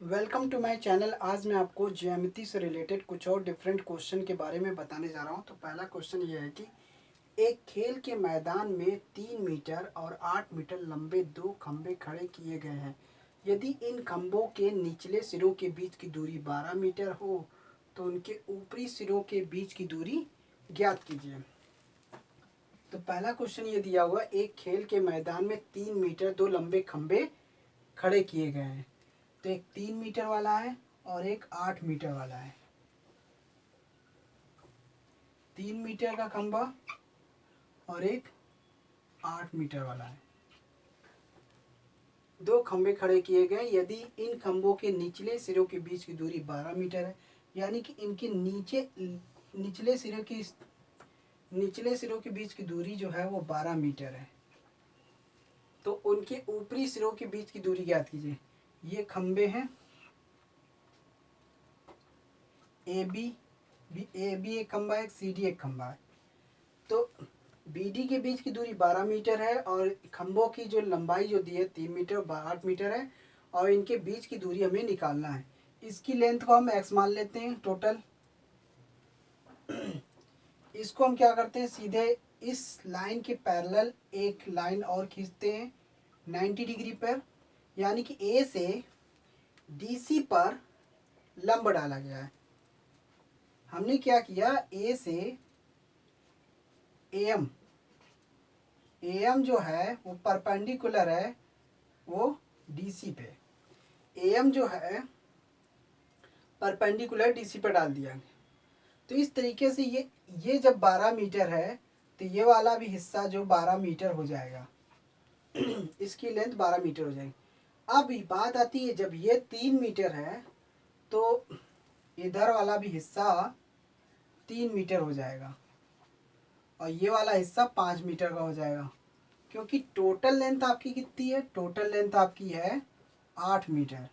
Welcome to my channel. आज मैं आपको ज्यामिति से रिलेटेड कुछ और डिफरेंट क्वेश्चन के बारे में बताने जा रहा हूं। तो पहला क्वेश्चन ये है कि एक खेल के मैदान में 3 मीटर और 8 मीटर लंबे दो खंभे खड़े किए गए हैं। यदि इन खंभों के निचले सिरों के बीच की दूरी 12 मीटर हो तो उनके ऊपरी सिरों के बीच की दूरी ज्ञात कीजिए। तो पहला क्वेश्चन ये दिया हुआ, एक खेल के मैदान में 3 मीटर दो लंबे खंभे खड़े किए गए हैं। तो एक 3 मीटर वाला है और एक 8 मीटर वाला है। 3 मीटर का खंभा और एक 8 मीटर वाला है। दो खंभे खड़े किए गए। यदि इन खंभों के निचले सिरों के बीच की दूरी 12 मीटर है, यानी कि इनके निचले सिरों के बीच की दूरी जो है वो 12 मीटर है, तो उनके ऊपरी सिरों के बीच की दूरी ज्ञात कीजिए। ये खंभे हैं ए बी एक खंभा है, सी डी एक खंभा है। तो बी डी के बीच की दूरी 12 मीटर है और खंभों की जो लंबाई जो दी है 3 मीटर और 8 मीटर है, और इनके बीच की दूरी हमें निकालना है। इसकी लेंथ को हम एक्स मान लेते हैं टोटल। इसको हम क्या करते हैं, सीधे इस लाइन के पैरेलल एक लाइन और खींचते हैं 90 डिग्री पर, यानी कि ए से डी सी पर लंब डाला गया है। हमने क्या किया, ए से एम जो है वो परपेंडिकुलर है वो डीसी पे। एम जो है परपेंडिकुलर डीसी पे डाल दिया। तो इस तरीके से ये जब 12 मीटर है तो ये वाला भी हिस्सा जो 12 मीटर हो जाएगा। इसकी लेंथ 12 मीटर हो जाएगी। अब बात आती है, जब ये 3 मीटर है तो इधर वाला भी हिस्सा 3 मीटर हो जाएगा और ये वाला हिस्सा 5 मीटर का हो जाएगा, क्योंकि टोटल लेंथ आपकी कितनी है, टोटल लेंथ आपकी है 8 मीटर।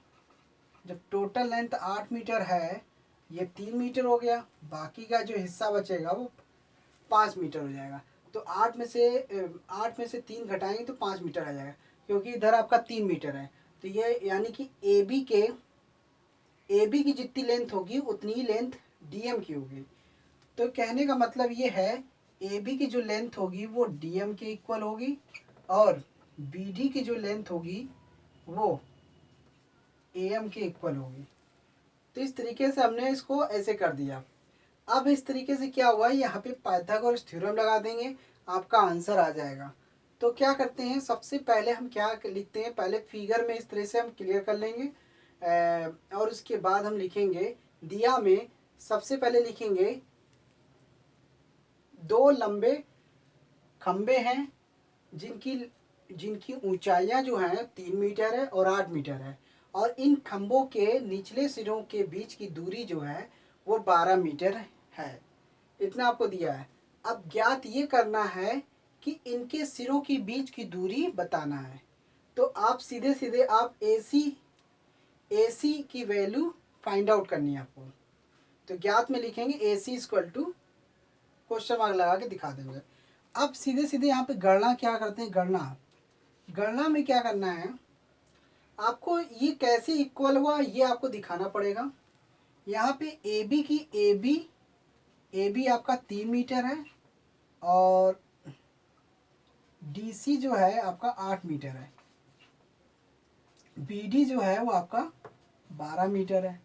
जब टोटल लेंथ 8 मीटर है, ये 3 मीटर हो गया, बाकी का जो हिस्सा बचेगा वो 5 मीटर हो जाएगा। तो 8 में से 3 घटाएंगे तो 5 मीटर आ जाएगा, क्योंकि इधर आपका 3 मीटर है। तो ये यानी कि ए बी की जितनी लेंथ होगी उतनी ही लेंथ डी एम की होगी। तो कहने का मतलब ये है, ए बी की जो लेंथ होगी वो डी एम के इक्वल होगी और बी डी की जो लेंथ होगी वो ए एम के इक्वल होगी। तो इस तरीके से हमने इसको ऐसे कर दिया। अब इस तरीके से क्या हुआ, यहाँ पे पाइथागोरस थ्योरम लगा देंगे, आपका आंसर आ जाएगा। तो क्या करते हैं, सबसे पहले हम क्या लिखते हैं, पहले फिगर में इस तरह से हम क्लियर कर लेंगे और उसके बाद हम लिखेंगे दिया में। सबसे पहले लिखेंगे दो लंबे खंबे हैं जिनकी जिनकी ऊंचाइयां जो हैं 3 मीटर है और 8 मीटर है, और इन खंभों के निचले सिरों के बीच की दूरी जो है वो 12 मीटर है। इतना आपको दिया है। अब ज्ञात ये करना है कि इनके सिरों के बीच की दूरी बताना है। तो आप सीधे सीधे आप AC की वैल्यू फाइंड आउट करनी है आपको। तो ज्ञात में लिखेंगे AC equal to question mark लगा के दिखा देंगे। अब सीधे सीधे यहाँ पे गणना क्या करते हैं, गणना में क्या करना है आपको, ये कैसे इक्वल हुआ ये आपको दिखाना पड़ेगा। यहाँ पे ए बी आपका 3 मीटर है और DC जो है आपका 8 मीटर है, BD जो है वो आपका 12 मीटर है।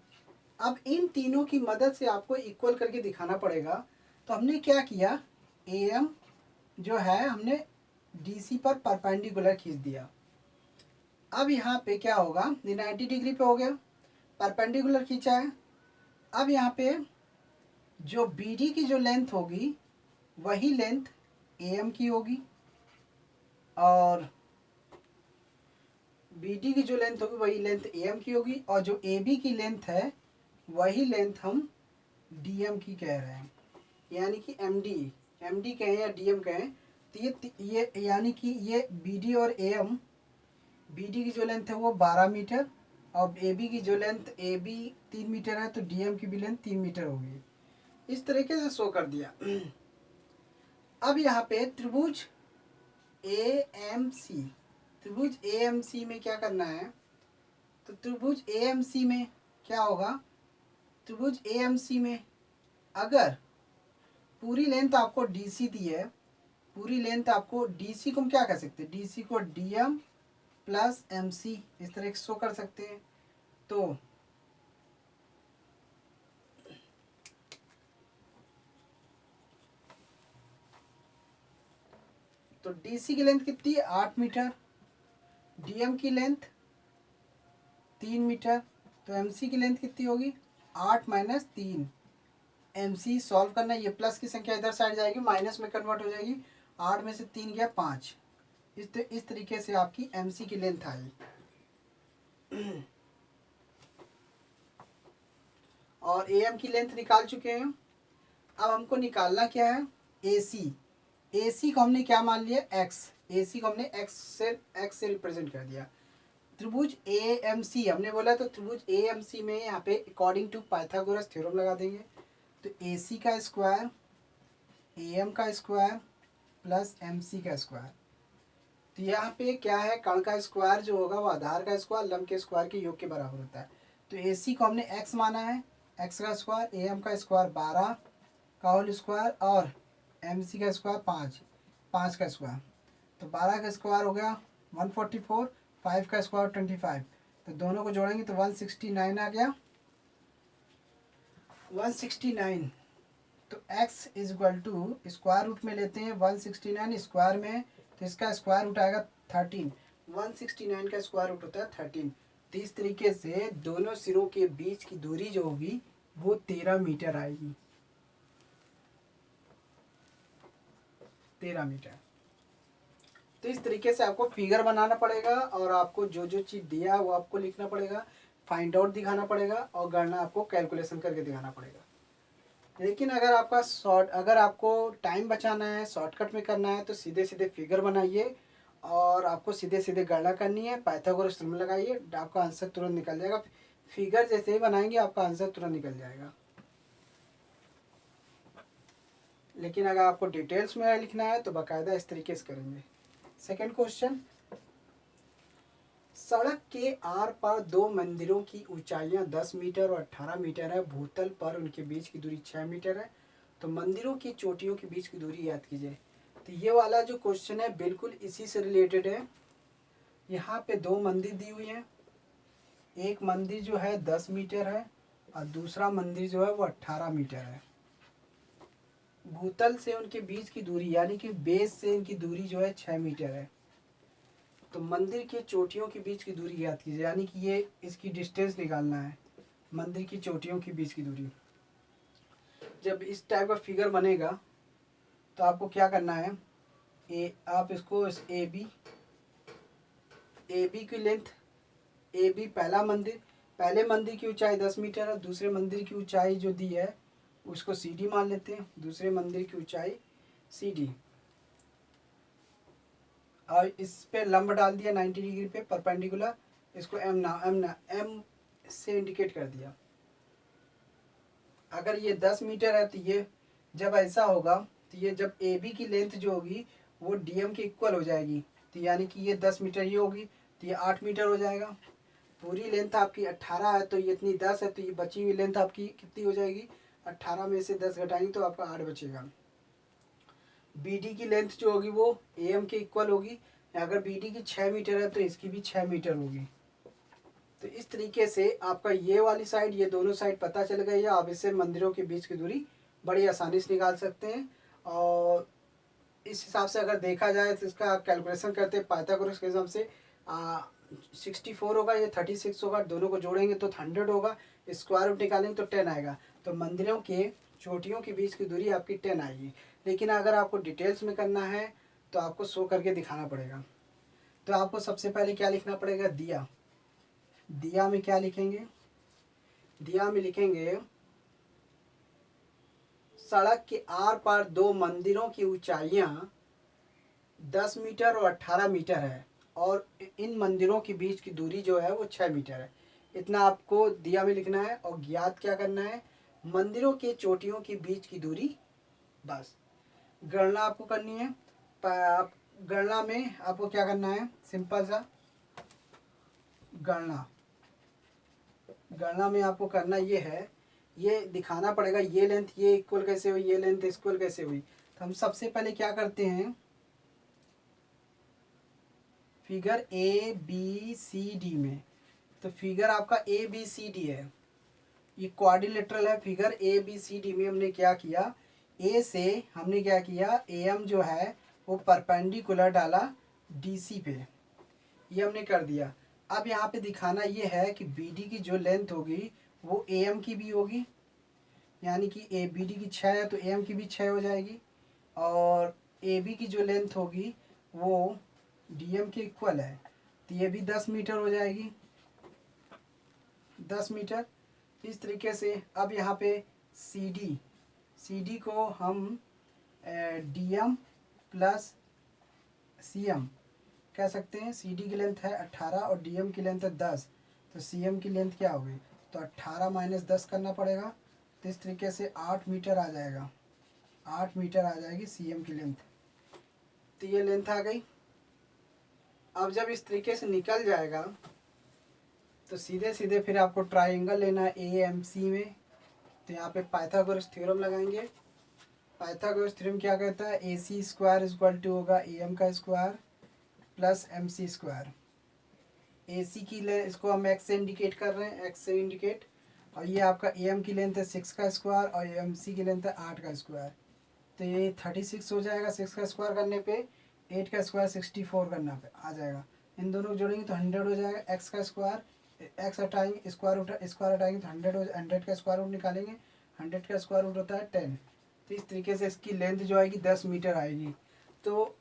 अब इन तीनों की मदद से आपको इक्वल करके दिखाना पड़ेगा। तो हमने क्या किया, AM जो है हमने DC पर परपेंडिकुलर खींच दिया। अब यहाँ पे क्या होगा, 90 डिग्री पे हो गया, परपेंडिकुलर खींचा है। अब यहाँ पे जो BD की जो लेंथ होगी वही लेंथ AM की होगी और BD की जो लेंथ होगी वही लेंथ AM की होगी, और जो AB की लेंथ है वही लेंथ हम DM की कह रहे हैं, यानी कि MD कहें या DM कहें। तो ये यानी कि ये BD और AM, BD की जो लेंथ है वो 12 मीटर और AB की जो लेंथ AB 3 मीटर है, तो DM की भी लेंथ 3 मीटर होगी। इस तरीके से शो कर दिया। अब यहाँ पे त्रिभुज AMC में क्या करना है, तो त्रिभुज एएमसी में क्या होगा, त्रिभुज एएमसी में अगर पूरी लेंथ आपको डीसी दी है, पूरी लेंथ आपको डीसी को हम क्या कह सकते हैं, डीसी को डीएम प्लस एमसी इस तरह शो कर सकते हैं। तो डीसी की लेंथ कितनी है 8 मीटर, डीएम की लेंथ 3 मीटर, तो एमसी की लेंथ कितनी होगी 8 माइनस 3। एमसी सॉल्व करना, ये प्लस की संख्या इधर साइड जाएगी माइनस में कन्वर्ट हो जाएगी, 8 में से 3 गया 5। इस तरीके से आपकी एमसी की लेंथ आई। और एएम की लेंथ निकाल चुके हैं। अब हमको निकालना क्या है एसी। एसी को हमने क्या मान लिया एक्स, एसी को हमने एक्स से रिप्रेजेंट कर दिया। त्रिभुज एएमसी हमने बोला, तो त्रिभुज एएमसी में यहाँ पे अकॉर्डिंग टू पाइथागोरस थ्योरम लगा देंगे। तो एसी का स्क्वायर एएम का स्क्वायर प्लस एमसी का स्क्वायर। तो यहाँ पे क्या है, कण का स्क्वायर जो होगा वो आधार का स्क्वायर लंब के स्क्वायर के योग के बराबर होता है। तो एसी को हमने एक्स माना है, एक्स का स्क्वायर, एएम का स्क्वायर 12 का होल स्क्वायर और एमसी का स्क्वायर 5 का स्क्वायर। तो 12 का स्क्वायर हो गया 144, 5 का स्क्वायर 25। तो दोनों को जोड़ेंगे तो 169 आ गया, 169। तो x is equal to square root में लेते हैं 169 स्क्वायर में, तो इसका स्क्वायर रूट आएगा 13। 169 का स्क्वायर रूट होता है 13। तो इस तरीके से दोनों सिरों के बीच की दूरी जो होगी वो 13 मीटर आएगी, 13 मीटर। तो इस तरीके से आपको फिगर बनाना पड़ेगा और आपको जो जो चीज़ दिया वो आपको लिखना पड़ेगा, फाइंड आउट दिखाना पड़ेगा और गणना आपको कैलकुलेशन करके दिखाना पड़ेगा। लेकिन अगर आपको टाइम बचाना है, शॉर्टकट में करना है, तो सीधे सीधे फिगर बनाइए और आपको सीधे सीधे गणना करनी है, पाइथागोरस थ्योरम लगाइए, आपका आंसर तुरंत निकल जाएगा। फिगर जैसे ही बनाएंगे आपका आंसर तुरंत निकल जाएगा। लेकिन अगर आपको डिटेल्स में लिखना है तो बाकायदा इस तरीके से करेंगे। सेकेंड क्वेश्चन, सड़क के आर पार दो मंदिरों की ऊंचाइयां 10 मीटर और 18 मीटर है, भूतल पर उनके बीच की दूरी 6 मीटर है। तो मंदिरों की चोटियों के बीच की दूरी याद कीजिए। तो ये वाला जो क्वेश्चन है बिल्कुल इसी से रिलेटेड है। यहाँ पे दो मंदिर दी हुई हैं, एक मंदिर जो है 10 मीटर है और दूसरा मंदिर जो है वो 18 मीटर है। भूतल से उनके बीच की दूरी यानी कि बेस से इनकी दूरी जो है 6 मीटर है। तो मंदिर के चोटियों के बीच की दूरी याद कीजिए, यानी कि ये इसकी डिस्टेंस निकालना है, मंदिर की चोटियों के बीच की दूरी। जब इस टाइप का फिगर बनेगा तो आपको क्या करना है, आप इसको ए बी की लेंथ, ए बी पहले मंदिर की ऊंचाई 10 मीटर है, दूसरे मंदिर की ऊंचाई जो दी है उसको सी डी मान लेते हैं, दूसरे मंदिर की ऊंचाई सी डी। और इस पे लंब डाल दिया 90 डिग्री पे परपेंडिकुलर, इसको एम से इंडिकेट कर दिया। अगर ये 10 मीटर है तो ये जब ऐसा होगा तो ये जब ए बी की लेंथ जो होगी वो डी एम के इक्वल हो जाएगी। तो यानी कि ये 10 मीटर ये होगी तो ये 8 मीटर हो जाएगा। पूरी लेंथ आपकी 18 है तो ये इतनी 10 है, तो ये बची हुई लेंथ आपकी कितनी हो जाएगी, 18 में से 10 घटाएंगे तो आपका 8 बचेगा। बी डी की लेंथ जो होगी वो ए एम के इक्वल होगी। अगर बी डी की 6 मीटर है तो इसकी भी 6 मीटर होगी। तो इस तरीके से आपका ये वाली साइड ये दोनों साइड पता चल गई है। आप इससे मंदिरों के बीच की दूरी बड़ी आसानी से निकाल सकते हैं। और इस हिसाब से अगर देखा जाए तो इसका कैलकुलेशन करते हैं पाइथागोरस के हिसाब से 64 होगा, ये 36 होगा, दोनों को जोड़ेंगे तो 100 होगा, स्क्वायर रूट निकालेंगे तो 10 आएगा। तो मंदिरों के चोटियों के बीच की दूरी आपकी 10 आएगी। लेकिन अगर आपको डिटेल्स में करना है तो आपको शो करके दिखाना पड़ेगा। तो आपको सबसे पहले क्या लिखना पड़ेगा, दिया। दिया में क्या लिखेंगे, दिया में लिखेंगे सड़क के आर पार दो मंदिरों की ऊंचाइयां 10 मीटर और 18 मीटर है और इन मंदिरों के बीच की दूरी जो है वो 6 मीटर है। इतना आपको दिया में लिखना है और ज्ञात क्या करना है, मंदिरों के चोटियों के बीच की दूरी। बस गणना आपको करनी है। गणना में आपको क्या करना है, सिंपल सा गणना गणना में आपको करना ये है, ये दिखाना पड़ेगा ये लेंथ ये इक्वल कैसे हुई, ये लेंथ इक्वल कैसे हुई। तो हम सबसे पहले क्या करते हैं, figure A B C D में, तो फिगर आपका ए बी सी डी है, ये क्वाड्रिलेटरल है figure A B C D में। हमने क्या किया, ए से हमने क्या किया, ए एम जो है वो परपेंडिकुलर डाला डी सी पे, ये हमने कर दिया। अब यहाँ पे दिखाना ये है कि बी डी की जो लेंथ होगी वो ए एम की भी होगी, यानी कि ए बी डी की 6 है तो ए एम की भी 6 हो जाएगी, और ए बी की जो लेंथ होगी वो डी एम के इक्वल है, तो ये भी 10 मीटर हो जाएगी, 10 मीटर। इस तरीके से अब यहाँ पे सी डी को हम D M plus C M कह सकते हैं। सी डी की लेंथ है 18 और डी एम की लेंथ है 10, तो सी एम की लेंथ क्या होगी, तो 18 माइनस 10 करना पड़ेगा, तो इस तरीके से 8 मीटर आ जाएगा, 8 मीटर आ जाएगी सी एम की लेंथ। तो ये लेंथ आ गई। अब जब इस तरीके से निकल जाएगा तो सीधे सीधे फिर आपको ट्राइंगल लेना है ए एम सी में, तो यहाँ पे पाइथागोरस थ्योरम लगाएंगे। पाइथागोरस थ्योरम क्या कहता है, A C square equal to होगा ए एम का square plus M C square. A C की लेंथ इसको हम एक्स से इंडिकेट कर रहे हैं, एक्स से इंडिकेट, और ये आपका ए एम की लेंथ है 6 का स्क्वायर और एम सी की लेंथ है 8 का स्क्वायर, तो ये 36 हो जाएगा। 6 का स्क्वायर करने पे 8 का स्क्वायर 64 करना पे आ जाएगा, इन दोनों को जोड़ेंगे तो 100 हो जाएगा। एक्स का स्क्वायर, एक्स हटाएंगे स्क्वायर हटाएंगे तो 100 का स्क्वायर रूट निकालेंगे, 100 का स्क्वायर रूट होता है 10। तो इस तरीके से इसकी लेंथ जो आएगी 10 मीटर आएगी। तो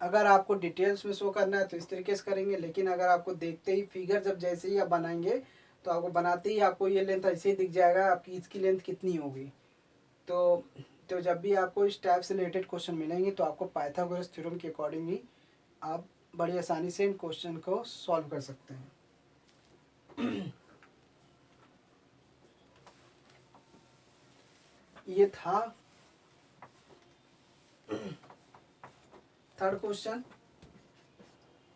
अगर आपको डिटेल्स में शो करना है तो इस तरीके से करेंगे, लेकिन अगर आपको देखते ही फिगर जब जैसे ही आप बनाएंगे तो आपको बनाते ही आपको ये लेंथ ऐसे ही दिख जाएगा आपकी इसकी लेंथ कितनी होगी। तो जब भी आपको इस टाइप से रिलेटेड क्वेश्चन मिलेंगे तो आपको पाइथागोरस थ्योरम के अकॉर्डिंग ही आप बड़ी आसानी से इन क्वेश्चन को सॉल्व कर सकते हैं। ये था थर्ड क्वेश्चन।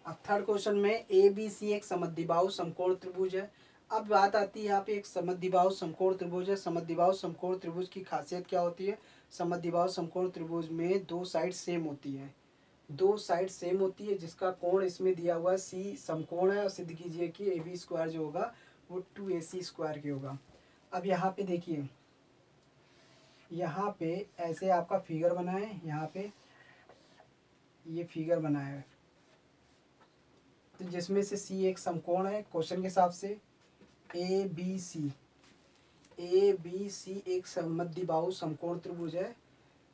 अब थर्ड क्वेश्चन में ए बी सी एक समद्विबाहु समकोण त्रिभुज है। अब बात आती है यहाँ पे एक समद्विबाहु समकोण त्रिभुज है। समद्विबाहु समकोण त्रिभुज की खासियत क्या होती है, समद्विबाहु समकोण त्रिभुज में दो साइड सेम होती है, दो साइड सेम होती है, जिसका कोण इसमें दिया हुआ है सी समकोण है, और सिद्ध कीजिए कि ए बी स्क्वायर जो होगा वो 2ac स्क्वायर के होगा। अब यहाँ पे देखिए, यहाँ पे ऐसे आपका फिगर बना है, यहाँ पे ये फिगर बना है, तो जिसमें से सी एक समकोण है क्वेश्चन के हिसाब से, ए बी सी एक समद्विबाहु समकोण त्रिभुज है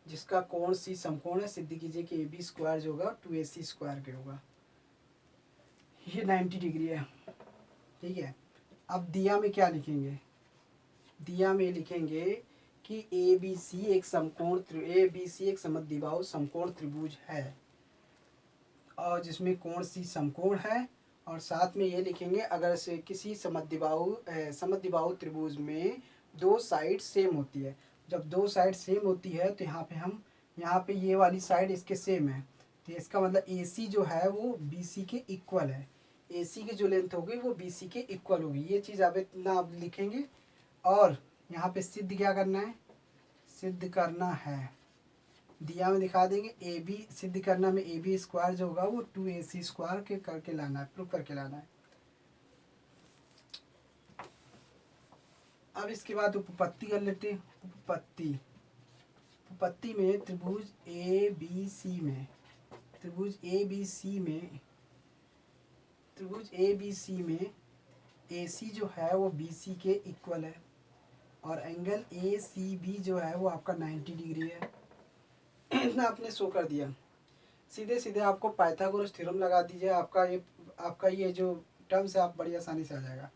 जिसका कोण सी समकोण है। सिद्ध कीजिए कि ए बी स्क्वायर जो होगा 2ac स्क्वायर के होगा। ये 90 डिग्री है, ठीक है। अब दिया में क्या लिखेंगे, दिया में लिखेंगे कि ए बी सी एक समद्विबाहु समकोण त्रिभुज है, और जिसमें कोण सी समकोण है, और साथ में ये लिखेंगे अगर से किसी समद्विबाहु त्रिभुज में दो साइड सेम होती है। जब दो साइड सेम होती है तो यहाँ पे ये वाली साइड इसके सेम है, तो इसका मतलब AC जो है वो BC के इक्वल है, AC की जो लेंथ होगी वो BC के इक्वल होगी। ये चीज़ आप इतना आप लिखेंगे, और यहाँ पे सिद्ध क्या करना है, सिद्ध करना है, दिया में दिखा देंगे ए बी सिद्ध करना में ए बी स्क्वायर जो होगा वो 2ac स्क्वायर के करके लाना है, प्रूफ करके लाना है। अब इसके बाद उपपत्ति कर लेते हैं। उपपत्ति में त्रिभुज ए बी सी में AC जो है वो BC के इक्वल है, और एंगल ACB जो है वो आपका 90 डिग्री है। इतना आपने शो कर दिया। सीधे सीधे आपको पाइथागोरस थ्योरम लगा दीजिए, आपका ये जो टर्म्स है आप बड़ी आसानी से आ जाएगा।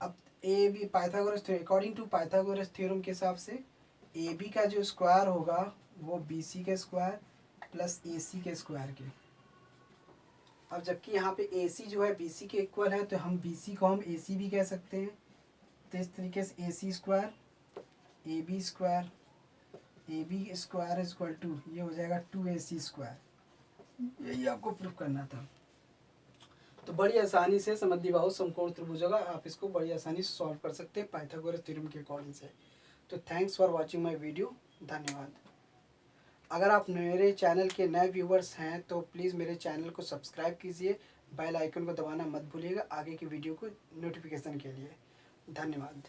अब A B Pythagoras theorem, according to Pythagoras theorem के हिसाब से ए बी का जो स्क्वायर होगा वो BC के स्क्वायर प्लस AC के स्क्वायर के। अब जबकि यहाँ पे AC जो है BC के इक्वल है, तो हम BC को हम AC भी कह सकते हैं। तो इस तरीके से AC square AB square equal to ये हो जाएगा 2AC स्क्वायर। यही आपको प्रूफ करना था। तो बड़ी आसानी से समद्विबाहु समकोण त्रिभुज होगा, आप इसको बड़ी आसानी से सॉल्व कर सकते हैं पाइथागोरस थ्योरम के अकॉर्डिंग से। तो thanks for watching my video, धन्यवाद। अगर आप मेरे चैनल के नए व्यूवर्स हैं तो प्लीज़ मेरे चैनल को सब्सक्राइब कीजिए, बेल आइकन को दबाना मत भूलिएगा आगे की वीडियो को नोटिफिकेशन के लिए। धन्यवाद।